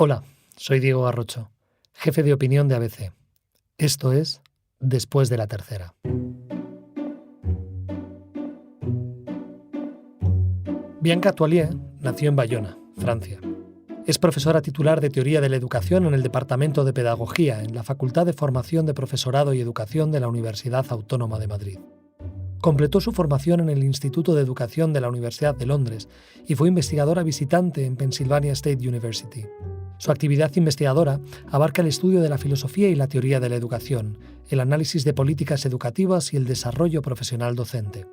Hola, soy Diego Garrocho, jefe de opinión de ABC. Esto es Después de la Tercera. Bianca Toillier nació en Bayona, Francia. Es profesora titular de Teoría de la Educación en el Departamento de Pedagogía en la Facultad de Formación de Profesorado y Educación de la Universidad Autónoma de Madrid. Completó su formación en el Instituto de Educación de la Universidad de Londres y fue investigadora visitante en Pennsylvania State University. Su actividad investigadora abarca el estudio de la filosofía y la teoría de la educación, el análisis de políticas educativas y el desarrollo profesional docente.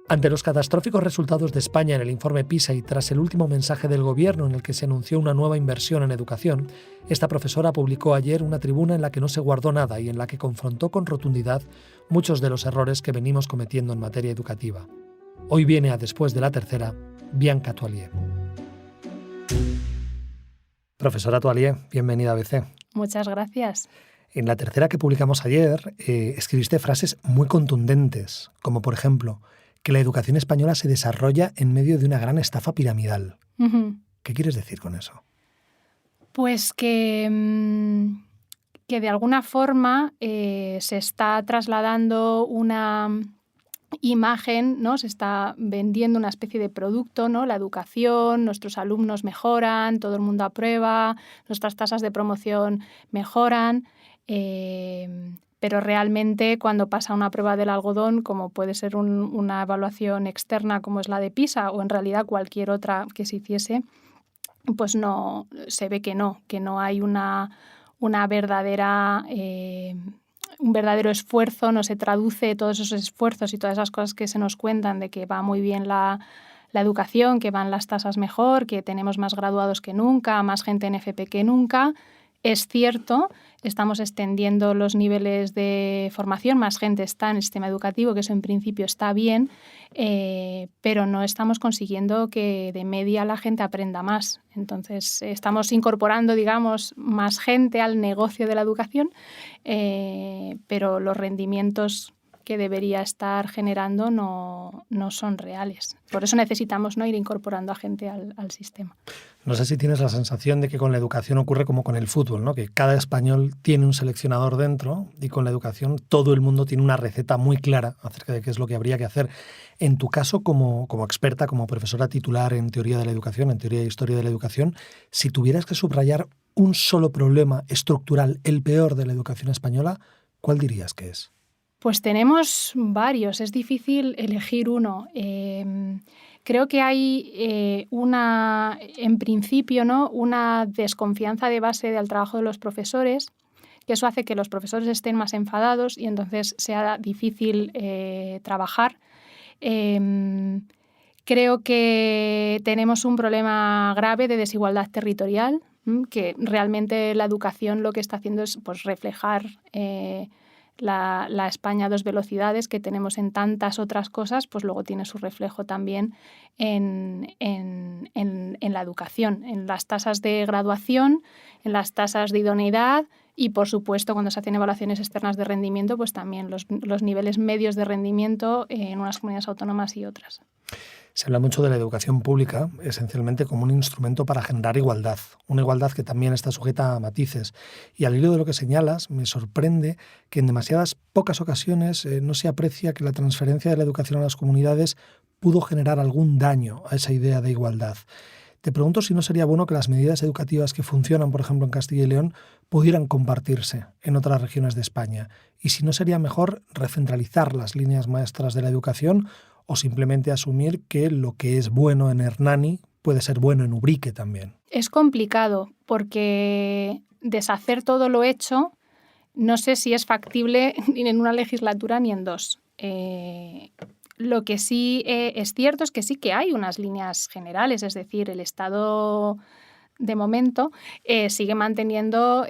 Ante los catastróficos resultados de España en el informe PISA y tras el último mensaje del Gobierno en el que se anunció una nueva inversión en educación, esta profesora publicó ayer una tribuna en la que no se guardó nada y en la que confrontó con rotundidad muchos de los errores que venimos cometiendo en materia educativa. Hoy viene a Después de la Tercera, Bianca Toillier. Profesora Toillier, bienvenida a ABC. Muchas gracias. En la tercera que publicamos ayer, escribiste frases muy contundentes, como por ejemplo, que la educación española se desarrolla en medio de una gran estafa piramidal. Uh-huh. ¿Qué quieres decir con eso? Pues que de alguna forma se está trasladando una imagen, ¿no? Se está vendiendo una especie de producto, ¿no? La educación, nuestros alumnos mejoran, todo el mundo aprueba, nuestras tasas de promoción mejoran. Pero realmente cuando pasa una prueba del algodón, como puede ser una evaluación externa como es la de PISA o en realidad cualquier otra que se hiciese, pues no se ve que no hay una verdadera, un verdadero esfuerzo, no se traduce todos esos esfuerzos y todas esas cosas que se nos cuentan de que va muy bien la educación, que van las tasas mejor, que tenemos más graduados que nunca, más gente en FP que nunca. Es cierto, estamos extendiendo los niveles de formación, más gente está en el sistema educativo, que eso en principio está bien, pero no estamos consiguiendo que de media la gente aprenda más. Entonces, estamos incorporando, digamos, más gente al negocio de la educación, pero los rendimientos que debería estar generando no son reales. Por eso necesitamos, ¿no?, ir incorporando a gente al sistema. No sé si tienes la sensación de que con la educación ocurre como con el fútbol, ¿no? Que cada español tiene un seleccionador dentro y con la educación todo el mundo tiene una receta muy clara acerca de qué es lo que habría que hacer. En tu caso, como experta, como profesora titular en teoría de la educación, en teoría e historia de la educación, si tuvieras que subrayar un solo problema estructural, el peor de la educación española, ¿cuál dirías que es? Pues tenemos varios, es difícil elegir uno. Creo que hay en principio, ¿no?, una desconfianza de base del trabajo de los profesores, que eso hace que los profesores estén más enfadados y entonces sea difícil trabajar. Creo que tenemos un problema grave de desigualdad territorial, que realmente la educación lo que está haciendo es, pues, reflejar la España a dos velocidades que tenemos en tantas otras cosas, pues luego tiene su reflejo también en la educación, en las tasas de graduación, en las tasas de idoneidad y, por supuesto, cuando se hacen evaluaciones externas de rendimiento, pues también los niveles medios de rendimiento en unas comunidades autónomas y otras. Se habla mucho de la educación pública, esencialmente como un instrumento para generar igualdad, una igualdad que también está sujeta a matices. Y al hilo de lo que señalas, me sorprende que en demasiadas pocas ocasiones no se aprecia que la transferencia de la educación a las comunidades pudo generar algún daño a esa idea de igualdad. Te pregunto si no sería bueno que las medidas educativas que funcionan, por ejemplo, en Castilla y León, pudieran compartirse en otras regiones de España. Y si no sería mejor recentralizar las líneas maestras de la educación o simplemente asumir que lo que es bueno en Hernani puede ser bueno en Ubrique también. Es complicado porque deshacer todo lo hecho no sé si es factible ni en una legislatura ni en dos. Lo que sí es cierto es que sí que hay unas líneas generales, es decir, el Estado de momento sigue manteniendo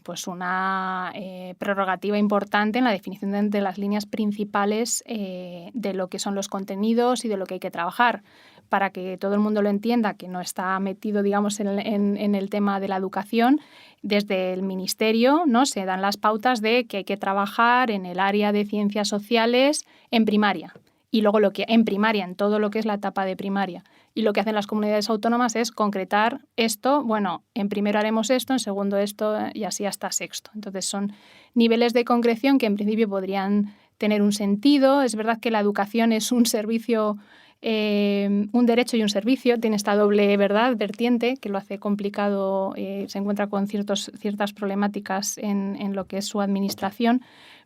pues una prerrogativa importante en la definición de las líneas principales de lo que son los contenidos y de lo que hay que trabajar, para que todo el mundo lo entienda, que no está metido, digamos, en el tema de la educación. Desde el Ministerio, ¿no?, se dan las pautas de que hay que trabajar en el área de ciencias sociales en primaria Y luego lo que en primaria, en todo lo que es la etapa de primaria. Y lo que hacen las comunidades autónomas es concretar esto, bueno, en primero haremos esto, en segundo esto y así hasta sexto. Entonces son niveles de concreción que en principio podrían tener un sentido. Es verdad que la educación es un servicio, un derecho y un servicio, tiene esta doble vertiente que lo hace complicado, se encuentra con ciertas problemáticas en lo que es su administración,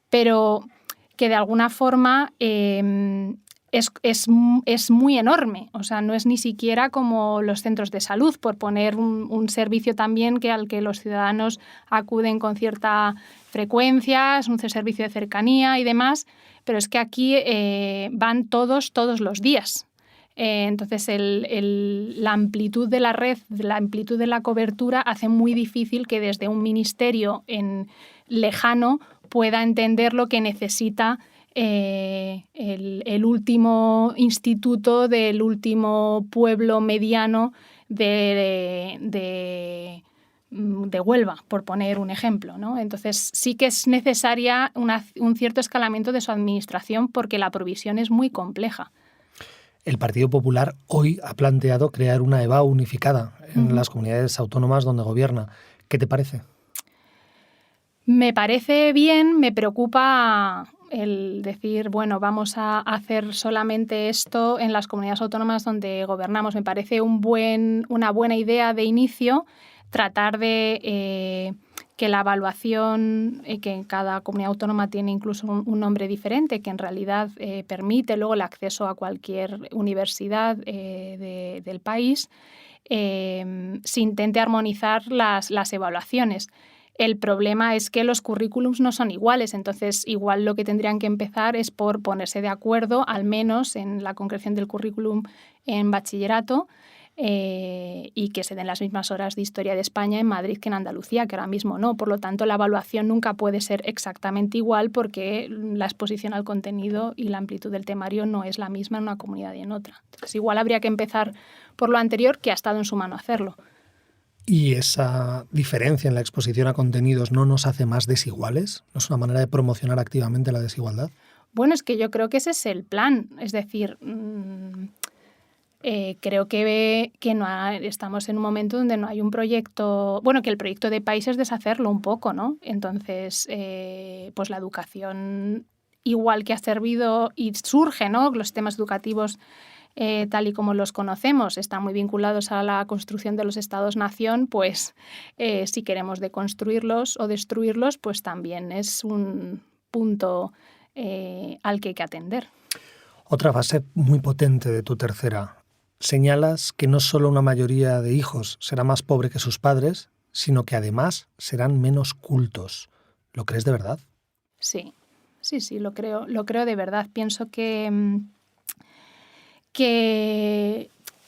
pero que de alguna forma es muy enorme. O sea, no es ni siquiera como los centros de salud, por poner un servicio también al que los ciudadanos acuden con cierta frecuencia, es un servicio de cercanía y demás, pero es que aquí van todos los días. Entonces, la amplitud de la red, la amplitud de la cobertura hace muy difícil que desde un ministerio lejano pueda entender lo que necesita el último instituto del último pueblo mediano de Huelva, por poner un ejemplo, ¿no? Entonces, sí que es necesaria un cierto escalamiento de su administración porque la provisión es muy compleja. El Partido Popular hoy ha planteado crear una EBAU unificada en las comunidades autónomas donde gobierna. ¿Qué te parece? Me parece bien, me preocupa el decir, bueno, vamos a hacer solamente esto en las comunidades autónomas donde gobernamos. Me parece una buena idea de inicio tratar de que la evaluación, que en cada comunidad autónoma tiene incluso un nombre diferente, que en realidad permite luego el acceso a cualquier universidad del país, se intente armonizar las evaluaciones. El problema es que los currículums no son iguales, entonces igual lo que tendrían que empezar es por ponerse de acuerdo, al menos en la concreción del currículum en bachillerato, y que se den las mismas horas de historia de España en Madrid que en Andalucía, que ahora mismo no. Por lo tanto, la evaluación nunca puede ser exactamente igual porque la exposición al contenido y la amplitud del temario no es la misma en una comunidad y en otra. Entonces, igual habría que empezar por lo anterior, que ha estado en su mano hacerlo. ¿Y esa diferencia en la exposición a contenidos no nos hace más desiguales? ¿No es una manera de promocionar activamente la desigualdad? Bueno, es que yo creo que ese es el plan. Es decir, creo que estamos en un momento donde no hay un proyecto... Bueno, que el proyecto de país es deshacerlo un poco, ¿no? Entonces, pues la educación, igual que ha servido y surge, ¿no? Los sistemas educativos tal y como los conocemos, están muy vinculados a la construcción de los estados-nación, pues si queremos deconstruirlos o destruirlos, pues también es un punto al que hay que atender. Otra fase muy potente de tu tercera. Señalas que no solo una mayoría de hijos será más pobre que sus padres, sino que además serán menos cultos. ¿Lo crees de verdad? Sí, lo creo de verdad. Pienso que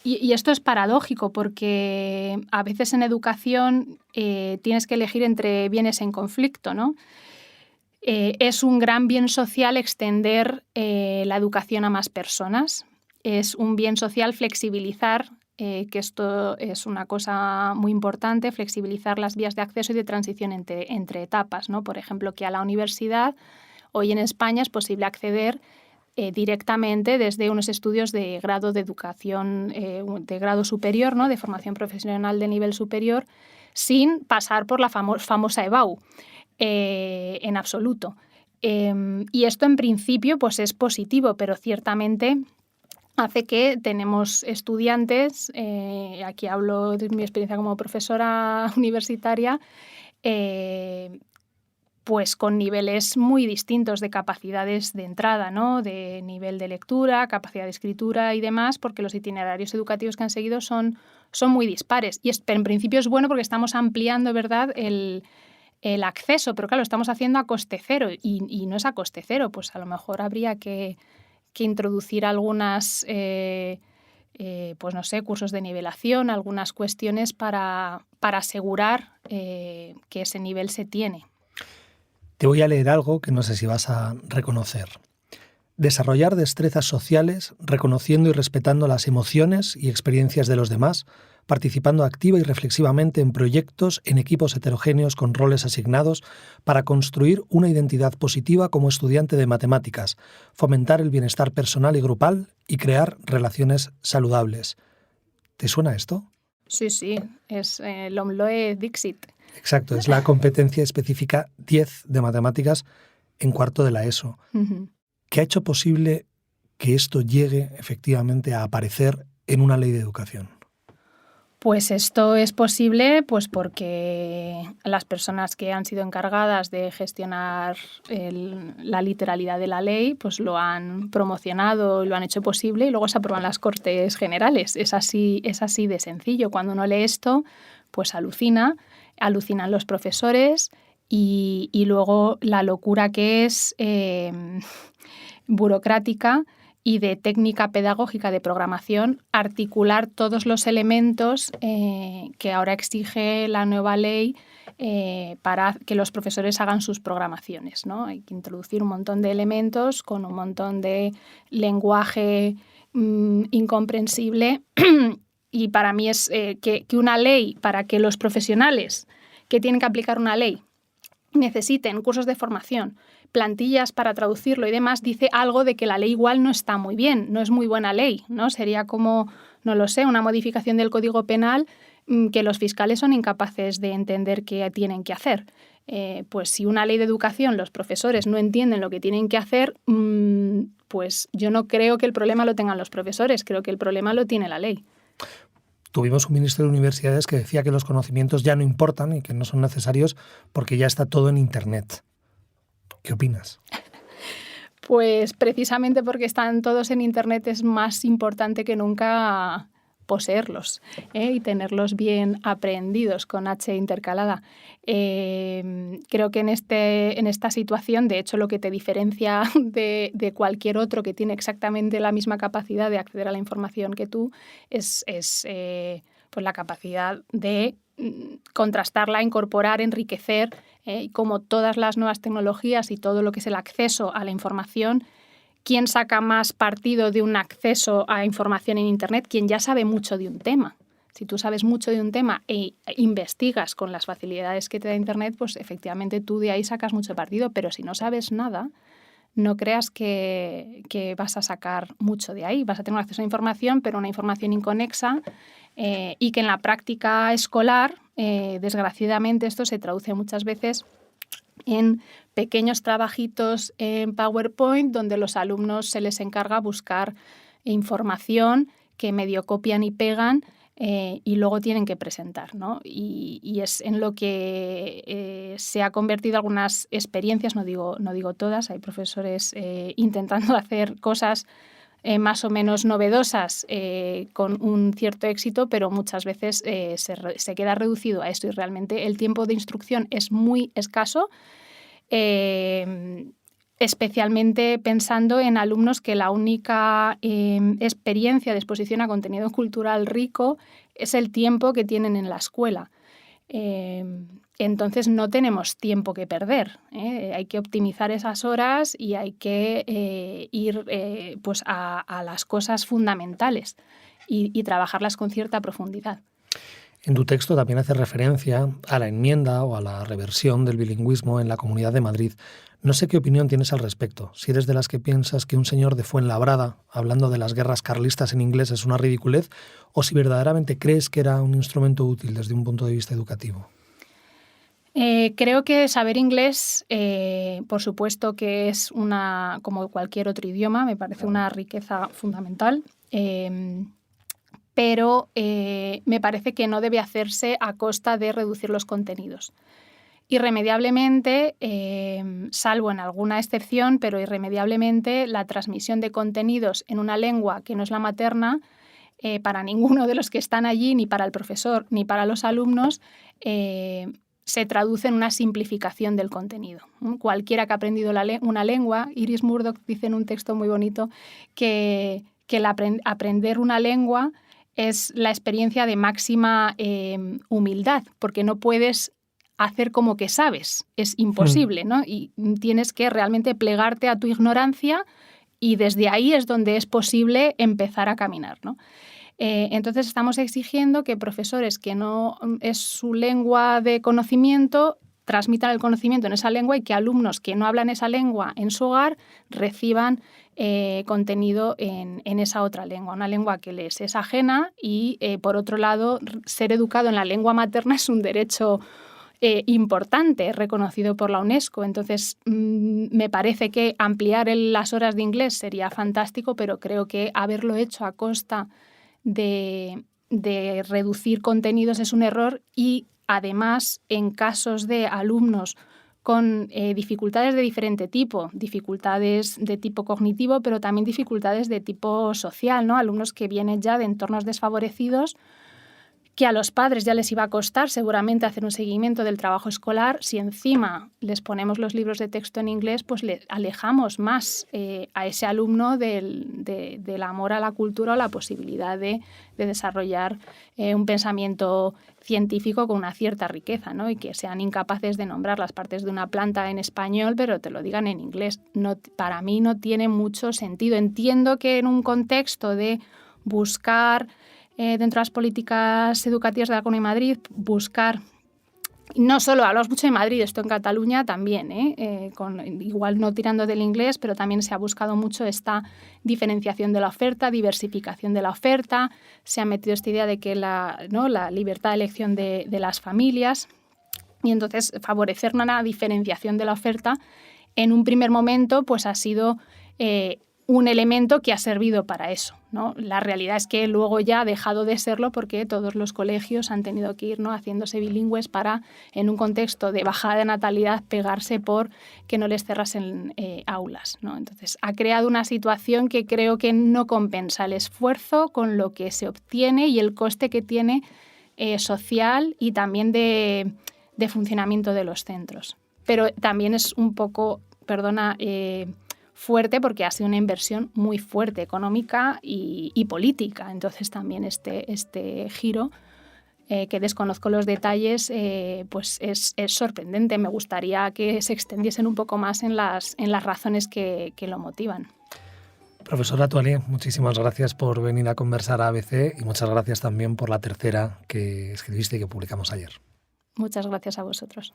y esto es paradójico porque a veces en educación tienes que elegir entre bienes en conflicto, ¿no? Es un gran bien social extender la educación a más personas. Es un bien social flexibilizar, que esto es una cosa muy importante, flexibilizar las vías de acceso y de transición entre etapas, ¿no? Por ejemplo, que a la universidad hoy en España es posible acceder directamente desde unos estudios de grado de educación, de grado superior, ¿no? De formación profesional de nivel superior, sin pasar por la famosa EBAU en absoluto. Y esto en principio pues es positivo, pero ciertamente hace que tenemos estudiantes, aquí hablo de mi experiencia como profesora universitaria, pues con niveles muy distintos de capacidades de entrada, ¿no? De nivel de lectura, capacidad de escritura y demás, porque los itinerarios educativos que han seguido son muy dispares. Pero en principio es bueno porque estamos ampliando, ¿verdad?, el acceso, pero claro, lo estamos haciendo a coste cero y no es a coste cero, pues a lo mejor habría que introducir algunas, pues no sé, cursos de nivelación, algunas cuestiones para asegurar que ese nivel se tiene. Te voy a leer algo que no sé si vas a reconocer. Desarrollar destrezas sociales, reconociendo y respetando las emociones y experiencias de los demás, participando activa y reflexivamente en proyectos en equipos heterogéneos con roles asignados para construir una identidad positiva como estudiante de matemáticas, fomentar el bienestar personal y grupal y crear relaciones saludables. ¿Te suena esto? Sí, es l'Omloe Dixit. Exacto, es la competencia específica 10 de matemáticas en cuarto de la ESO. Uh-huh. ¿Qué ha hecho posible que esto llegue efectivamente a aparecer en una ley de educación? Pues esto es posible pues porque las personas que han sido encargadas de gestionar la literalidad de la ley pues lo han promocionado y lo han hecho posible y luego se aprueban las Cortes Generales. Es así de sencillo. Cuando uno lee esto, pues alucinan los profesores y luego la locura que es burocrática y de técnica pedagógica de programación, articular todos los elementos que ahora exige la nueva ley para que los profesores hagan sus programaciones, ¿no? Hay que introducir un montón de elementos con un montón de lenguaje incomprensible y para mí es que una ley, para que los profesionales que tienen que aplicar una ley necesiten cursos de formación, plantillas para traducirlo y demás, dice algo de que la ley igual no está muy bien, no es muy buena ley, ¿no? Sería como, no lo sé, una modificación del Código Penal que los fiscales son incapaces de entender qué tienen que hacer. Pues si una ley de educación los profesores no entienden lo que tienen que hacer, pues yo no creo que el problema lo tengan los profesores, creo que el problema lo tiene la ley. Tuvimos un ministro de Universidades que decía que los conocimientos ya no importan y que no son necesarios porque ya está todo en Internet. ¿Qué opinas? Pues precisamente porque están todos en Internet es más importante que nunca poseerlos y tenerlos bien aprehendidos con H intercalada. Creo que en esta situación, de hecho, lo que te diferencia de cualquier otro que tiene exactamente la misma capacidad de acceder a la información que tú es pues la capacidad de contrastarla, incorporar, enriquecer, y como todas las nuevas tecnologías y todo lo que es el acceso a la información, ¿quién saca más partido de un acceso a información en Internet? Quien ya sabe mucho de un tema. Si tú sabes mucho de un tema e investigas con las facilidades que te da Internet, pues efectivamente tú de ahí sacas mucho partido, pero si no sabes nada, no creas que vas a sacar mucho de ahí. Vas a tener acceso a información, pero una información inconexa y que en la práctica escolar, desgraciadamente, esto se traduce muchas veces en pequeños trabajitos en PowerPoint donde los alumnos se les encarga buscar información que medio copian y pegan y luego tienen que presentar, ¿no? Y es en lo que se ha convertido algunas experiencias, no digo todas, hay profesores intentando hacer cosas más o menos novedosas con un cierto éxito, pero muchas veces se queda reducido a esto y realmente el tiempo de instrucción es muy escaso, especialmente pensando en alumnos que la única experiencia de exposición a contenido cultural rico es el tiempo que tienen en la escuela. Entonces no tenemos tiempo que perder. Hay que optimizar esas horas y hay que ir pues a las cosas fundamentales y trabajarlas con cierta profundidad. En tu texto también hace referencia a la enmienda o a la reversión del bilingüismo en la Comunidad de Madrid. No sé qué opinión tienes al respecto. Si eres de las que piensas que un señor de Fuenlabrada, hablando de las guerras carlistas en inglés, es una ridiculez, o si verdaderamente crees que era un instrumento útil desde un punto de vista educativo. Creo que saber inglés, por supuesto que es como cualquier otro idioma, me parece una riqueza fundamental. Pero me parece que no debe hacerse a costa de reducir los contenidos. Irremediablemente, salvo en alguna excepción, pero irremediablemente la transmisión de contenidos en una lengua que no es la materna, para ninguno de los que están allí, ni para el profesor, ni para los alumnos, se traduce en una simplificación del contenido. Cualquiera que ha aprendido una lengua, Iris Murdoch dice en un texto muy bonito que aprender una lengua es la experiencia de máxima humildad, porque no puedes hacer como que sabes, es imposible, ¿no? Y tienes que realmente plegarte a tu ignorancia y desde ahí es donde es posible empezar a caminar, ¿no? Entonces estamos exigiendo que profesores que no es su lengua de conocimiento transmitan el conocimiento en esa lengua y que alumnos que no hablan esa lengua en su hogar reciban contenido en esa otra lengua, una lengua que les es ajena y, por otro lado, ser educado en la lengua materna es un derecho importante, reconocido por la UNESCO. Entonces, me parece que ampliar las horas de inglés sería fantástico, pero creo que haberlo hecho a costa de reducir contenidos es un error y, además, en casos de alumnos con dificultades de diferente tipo, dificultades de tipo cognitivo, pero también dificultades de tipo social, ¿no? Alumnos que vienen ya de entornos desfavorecidos, que a los padres ya les iba a costar seguramente hacer un seguimiento del trabajo escolar. Si encima les ponemos los libros de texto en inglés, pues le alejamos más a ese alumno del amor a la cultura o la posibilidad de desarrollar un pensamiento científico con una cierta riqueza, ¿no? Y que sean incapaces de nombrar las partes de una planta en español, pero te lo digan en inglés. No, para mí no tiene mucho sentido. Entiendo que en un contexto de buscar dentro de las políticas educativas de la Comunidad de Madrid, buscar, no solo hablamos mucho de Madrid, esto en Cataluña también, igual no tirando del inglés, pero también se ha buscado mucho esta diferenciación de la oferta, diversificación de la oferta, se ha metido esta idea de que la libertad de elección de las familias y entonces favorecer una diferenciación de la oferta en un primer momento pues ha sido un elemento que ha servido para eso, ¿no? La realidad es que luego ya ha dejado de serlo porque todos los colegios han tenido que ir, ¿no?, haciéndose bilingües para, en un contexto de bajada de natalidad, pegarse por que no les cerrasen aulas, ¿no? Entonces, ha creado una situación que creo que no compensa el esfuerzo con lo que se obtiene y el coste que tiene social y también de funcionamiento de los centros. Pero también es un poco, fuerte porque ha sido una inversión muy fuerte económica y política. Entonces también este giro, que desconozco los detalles, pues es sorprendente. Me gustaría que se extendiesen un poco más en las razones que lo motivan. Profesora Toallier, muchísimas gracias por venir a conversar a ABC y muchas gracias también por la tercera que escribiste y que publicamos ayer. Muchas gracias a vosotros.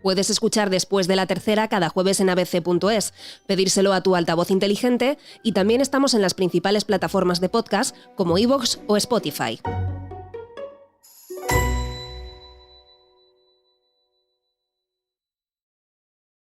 Puedes escuchar Después de la Tercera cada jueves en abc.es, pedírselo a tu altavoz inteligente y también estamos en las principales plataformas de podcast como iVoox o Spotify.